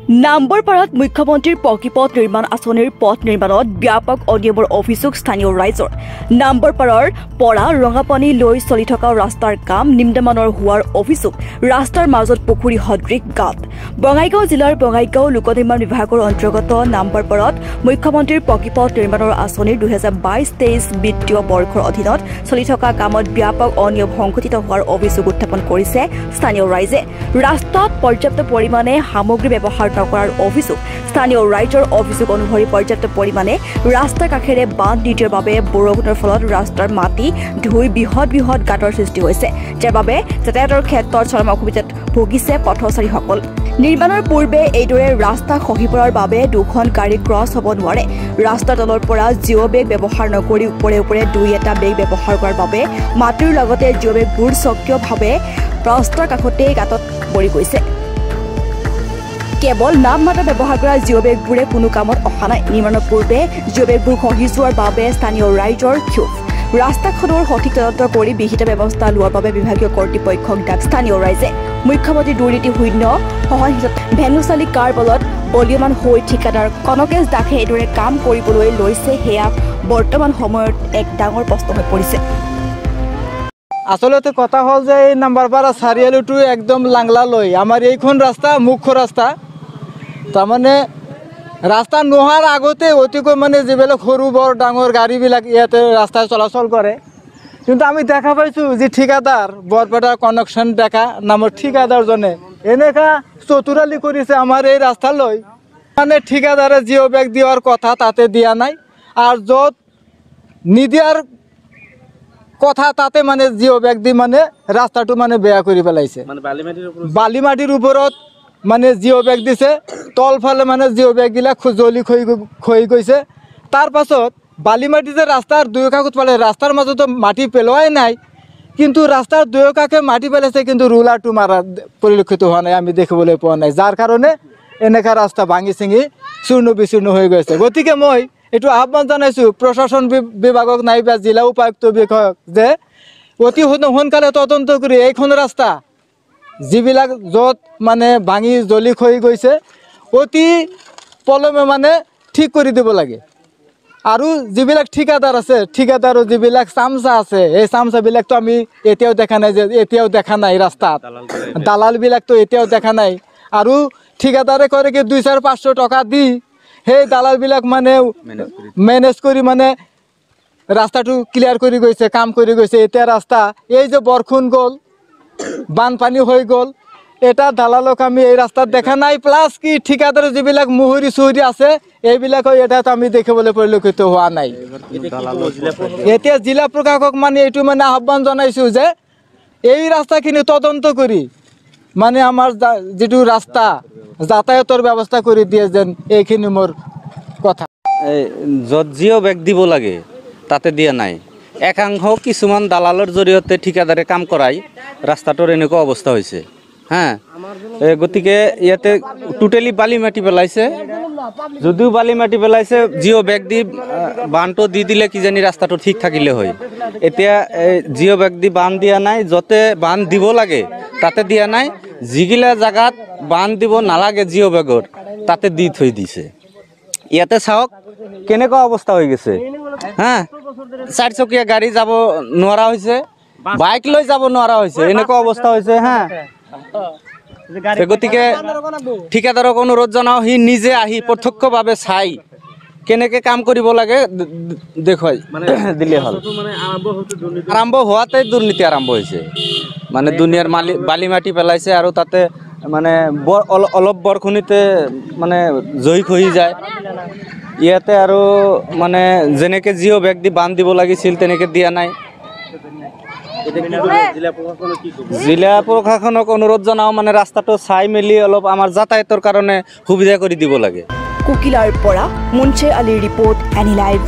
নাম্বৰপাৰাত মুখ্যমন্ত্ৰীৰ পকীপথ নিৰ্মাণ আঁচনিৰ পথ নিৰ্মাণত ব্যাপক অনিয়মৰ অভিযোগ স্থানীয় ৰাইজৰ। নাম্বৰপাৰাৰ পৰা ৰঙাপানী লৈ চলি থকা ৰাস্তাৰ কাম নিম্নমানৰ হোৱাৰ অভিযোগ। ৰাস্তাৰ মাজত পুখুৰী সদৃশ গাঁত। বঙাইগাঁও জিলাৰ বঙাইগাঁও লোক নিৰ্মাণ বিভাগৰ অন্তৰ্গত নাম্বৰপাৰাত মুখ্যমন্ত্ৰীৰ পকীপথ নিৰ্মাণৰ আঁচনিৰ 2022-23 বিত্তীয় বৰ্ষৰ অধীনত চলি থকা কামত ব্যাপক অনিয়ম সংঘটিত হোৱাৰ অভিযোগ উত্থাপন কৰিছে স্থানীয় ৰাইজে। ৰাস্তাত পৰ্যাপ্ত পৰিমাণে সামগ্ৰী ব্যৱহাৰ নকৰাৰ অভিযোগ। স্থানীয় ৰাইজৰ অভিযোগ অনুসৰি পৰ্যাপ্ত পৰিমাণে ৰাস্তাৰ কাষেৰে বান্ধ নিদিয়াৰ বাবে বৰষুণৰ ফলত ৰাস্তাৰ মাটি ধুই বৃহৎ গাঁতৰ সৃষ্টি হৈছে, যাৰ বাবে যাতায়াতৰ ক্ষেত্ৰত চৰম অসুবিধাত ভুগিছে পথচাৰীসকল। নিৰ্মাণৰ পূৰ্বে এইদৰে ৰাস্তা খহি পৰাৰ বাবে দুখন গাড়ী ক্ৰছ হ'ব নোৱাৰে। ৰাস্তাৰ তলৰ পৰা জিঅ' বেগ ব্যৱহাৰ নকৰি ওপৰে দুই এটা বেগ ব্যৱহাৰ কৰাৰ বাবে মাটিৰ লগতে জিঅ' বেগবোৰ স্বকীয়ভাৱে ৰাস্তাৰ কাষতেই গাঁতত পৰি গৈছে। কেৱল নাম মাত্ৰ ব্যৱহাৰ কৰা জিঅ' বেগবোৰে কোনো কামত অহা নাই। নিৰ্মাণৰ পূৰ্বে জিঅ' বেগবোৰ খহি যোৱাৰ বাবে স্থানীয় ৰাইজৰ ক্ষোভ। ৰাস্তাখনৰ সঠিক তদন্ত কৰি বিহিত ব্যৱস্থা লোৱাৰ বাবে বিভাগীয় কৰ্তৃপক্ষক ডাক স্থানীয় ৰাইজে। মুখ্যমন্ত্ৰী দুৰ্নীতি শূন্য সহনশীল ভেঙুচালী কাৰ বলত বলীয়মান হৈ ঠিকাদাৰ কনকেশ দাসে এইদৰে কাম কৰিবলৈ লৈছে, সেয়া বৰ্তমান সময়ত এক ডাঙৰ প্ৰশ্ন হৈ পৰিছে। আসলতে কথা হল যে এই নাম্বাৰপাৰা চাৰিআলিটো একদম লাংলালৈ আমাৰ এইখন ৰাস্তা মুখ্য ৰাস্তা। তাৰমানে ৰাস্তা নোহোৱাৰ আগতে অতিকৈ মানে যিবিলাক সৰু বৰ ডাঙৰ গাড়ীবিলাক ইয়াতে ৰাস্তায় চলাচল কৰে, কিন্তু আমি দেখা পাইছোঁ যে ঠিকাদাৰ বৰপেটাৰ কনেকশ্যন ডেকা নামৰ ঠিকাদাৰজনে এনেকা চতুৰালি কৰিছে আমাৰ এই ৰাস্তালৈ। মানে ঠিকাদাৰে জিঅ' বেগ দিয়াৰ কথা তাতে দিয়া নাই, আৰু য'ত নিদিয়াৰ কথা তাতে মানে জিঅ' বেগ দি মানে ৰাস্তাটো মানে বেয়া কৰি পেলাইছে। বালি মাটিৰ ওপৰত মানে জিঅ' বেগ দিছে, তলফালে মানে জিঅ' বেগবিলাক জ্বলি খহি গৈছে। তাৰ পাছত বালি মাটি যে ৰাস্তাৰ দুয়োকাষত পালে, ৰাস্তাৰ মাজতো মাটি পেলোৱাই নাই, কিন্তু ৰাস্তাৰ দুয়োকাষে মাটি পেলাইছে, কিন্তু ৰুলাৰটো মাৰা পৰিলক্ষিত হোৱা নাই, আমি দেখিবলৈ পোৱা নাই, যাৰ কাৰণে এনেকা ৰাস্তা ভাঙি চিঙি চূৰ্ণ বিচূৰ্ণ হৈ গৈছে। গতিকে মই এইটো আহ্বান জনাইছোঁ প্ৰশাসন বিভাগক নাইবা জিলা উপায়ুক্ত বিষয়ক যে অতি সোনকালে তদন্ত কৰি এইখন ৰাস্তা যিবিলাক য'ত মানে ভাঙি জ্বলি খহি গৈছে অতি পলমে মানে ঠিক কৰি দিব লাগে। আৰু যিবিলাক ঠিকাদাৰ আছে, ঠিকাদাৰৰ যিবিলাক চামচা আছে, এই চামচাবিলাকতো আমি এতিয়াও দেখা নাই ৰাস্তাত, দালালবিলাকতো এতিয়াও দেখা নাই। আৰু ঠিকাদাৰে কৰে কি 200-500 টকা দি সেই দালালবিলাক মানে মেনেজ কৰি মানে ৰাস্তাটো ক্লিয়াৰ কৰি গৈছে, কাম কৰি গৈছে। এতিয়া ৰাস্তা এই যে বৰষুণ গ'ল, বানপানী হৈ গ'ল, এটা দালালক আমি এই ৰাস্তাত দেখা নাই। প্লাছ কি ঠিকাদাৰৰ যিবিলাক মুহুৰি চুহুৰি আছে এইবিলাকো এটাত আমি দেখিবলৈ পৰিলক্ষিত হোৱা নাই। এতিয়া জিলা প্ৰশাসক মানে এইটো মানে আহ্বান জনাইছোঁ যে এই ৰাস্তাখিনি তদন্ত কৰি মানে আমাৰ যিটো ৰাস্তা যাতায়াতৰ ব্যৱস্থা কৰি দিয়ে যেন, এইখিনি মোৰ কথা। য'ত জিঅ' বেগ দিব লাগে তাতে দিয়া নাই। একাংশ কিছুমান দালালৰ জৰিয়তে ঠিকাদাৰে কাম কৰাই ৰাস্তাটোৰ এনেকুৱা অৱস্থা হৈছে। গতিকে ইয়াতে টোটেলি বালি মাটি পেলাইছে, যদিও বালি মাটি পেলাইছে জিঅ' বেগ দি বান্ধটো দি দিলে কিজানি ৰাস্তাটো ঠিক থাকিলে হয়। এতিয়া জিঅ' বেগ দি বান্ধ দিয়া নাই, য'তে বান্ধ দিব লাগে তাতে দিয়া নাই, যিগিলা জাগাত বান্ধ দিব নালাগে জিঅ' বেগৰ তাতে দি থৈ দিছে। ইয়াতে চাওক কেনেকুৱা অৱস্থা হৈ গৈছে। 4চকীয়া গাড়ী যাব নোৱাৰা হৈছে, বাইক লৈ যাব নোৱাৰা হৈছে, এনেকুৱা অৱস্থা হৈছে। গতিকে ঠিকাদাৰক অনুৰোধ জনাওঁ, সি নিজে আহি প্ৰত্যক্ষভাৱে চাই কেনেকে কাম কৰিব লাগে দেখুৱাই দিলে হ'ল। আৰম্ভ হোৱাতে দুৰ্নীতি আৰম্ভ হৈছে। মানে দুনিয়াৰ বালি মাটি পেলাইছে আৰু তাতে মানে অলপ বৰষুণতে মানে জহি খহি যায়। ইয়াতে আৰু মানে যেনেকে জিঅ' বেগ দি বান্ধ দিব লাগিছিল তেনেকে দিয়া নাই। জিলা প্ৰশাসনক অনুৰোধ জনাওঁ, মানে ৰাস্তাটো চাই মেলি অলপ আমাৰ যাতায়াতৰ কাৰণে সুবিধা কৰি দিব লাগে। কুকিলাৰ পৰা মুনছে আলীৰ ৰিপৰ্ট, এনি লাইভ।